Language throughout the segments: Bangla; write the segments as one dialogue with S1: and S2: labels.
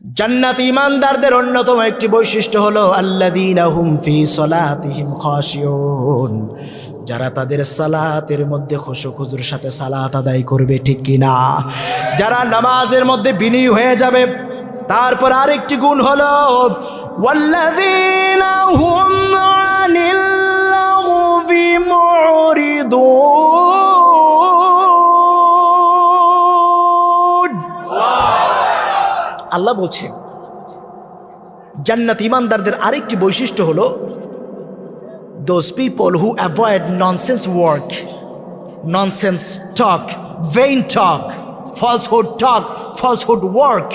S1: জান্নাত ঈমানদারদের অন্যতম একটি বৈশিষ্ট্য হলো আল্লাযীনা হুম ফি সলাতিহিম খাশিউন, যারা তাদের সালাতের মধ্যে খুশুখুজুর সাথে সালাত আদায় করবে, ঠিক কিনা? যারা নামাজের মধ্যে বিলীন হয়ে যাবে। তারপর আরেকটি গুণ হলো ওয়াল্লাযীনা হুম আনিল লাগবি মুরিদুন। আল্লাহ বলছেন জান্নাত ঈমানদারদের আরেকটি বৈশিষ্ট্য হলো those people who avoid nonsense work, nonsense talk, vain talk, falsehood work,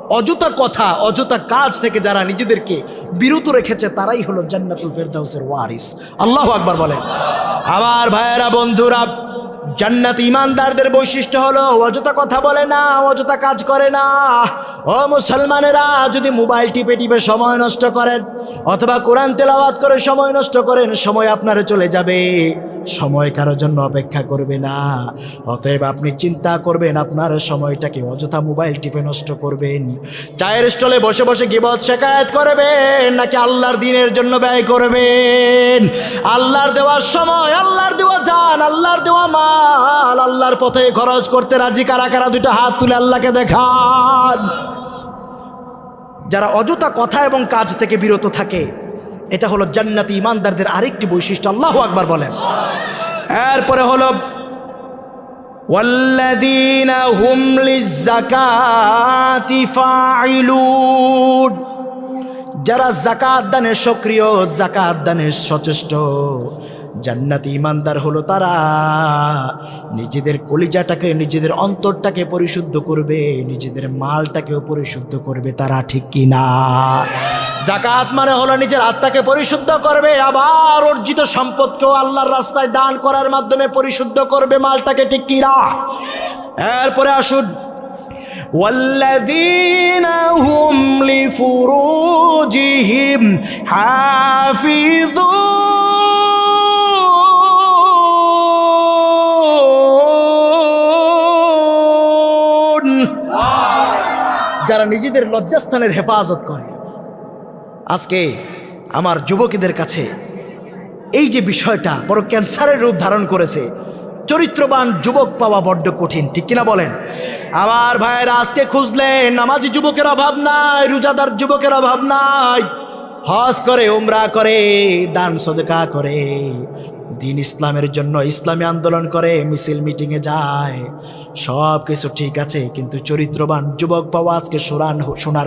S1: অযথা কথা, অযথা কাজ থেকে যারা নিজেদেরকে বিরত রেখেছে তারাই হলো জান্নাতুল ফেরদাউসের ওয়ারিস। আল্লাহু আকবার বলেন। আমার ভাইয়েরা, বন্ধুরা, জান্নাত ঈমানদারদের বৈশিষ্ট্য হলো অযথা কথা বলে না, অযথা কাজ করে না। ও মুসলমানেরা, যদি মোবাইল টিপে টিপে সময় নষ্ট করেন অথবা কোরআন তেলাওয়াত করে সময় নষ্ট করেন, সময় আপনার চলে যাবে, সময় কারোর জন্য অপেক্ষা করবে না। অতএব আপনি চিন্তা করবেন আপনার সময়টাকে অযথা মোবাইল টিপে নষ্ট করবেন, চায়ের স্টলে বসে বসে গীবত শিকায়াত করবেন, নাকি আল্লাহর দ্বীনের জন্য ব্যয় করবেন। আল্লাহর দেওয়া সময়, আল্লাহর দেওয়া জান, আল্লাহর দেওয়া মাল আল্লাহর পথে খরচ করতে রাজি কারা কারা? দুটো হাত তুলে আল্লাহকে দেখান। যারা অযথা কথা এবং কাজ থেকে বিরত থাকে, এটা হলো জান্নাতি ঈমানদারদের আরেকটি বৈশিষ্ট্য। আল্লাহু আকবার বলেন। এরপরে হলো ওয়াল্লাযীনা হুম লিয-যাকাতি ফাইলুন, যারা যাকাত দানে সক্রিয়, যাকাত দানে সচেষ্ট। জান্নাতি ঈমানদার হলো তারা নিজেদের কলিজাটাকে, নিজেদের অন্তরটাকে পরিশুদ্ধ করবে, নিজেদের মালটাকেও পরিশুদ্ধ করবে তারা, ঠিক কিনা? যাকাত মানে হলো নিজের আত্মাকে পরিশুদ্ধ করবে, আবার অর্জিত সম্পদকেও আল্লাহর রাস্তায় দান করার মাধ্যমে পরিশুদ্ধ করবে মালটাকে, ঠিক কিনা? এরপরে আসুন ওয়াল্লাযীনা হুম লিফুরুজিহিম হাফিযুন, যারা নিজেদের লজ্জাস্থানের হেফাজত করে। আজকে আমার যুবকদের কাছে এই যে বিষয়টা বড় ক্যান্সারের রূপ ধারণ করেছে। চরিত্রবান যুবক পাওয়া বড্ড কঠিন, ঠিক কিনা বলেন? আমার ভাইয়েরা, আজকে খুঁজলে নামাজি যুবকের অভাব নাই, রোজাদার যুবকের অভাব নাই, হজ করে, উমরা করে, দান সদকা করে, দিন ইসলামের জন্য ইসলামী আন্দোলন করে, মিছিল মিটিংয়ে যায়, সব কিছু ঠিক আছে, কিন্তু চরিত্রবান যুবক পাওয়া আজকে সোনার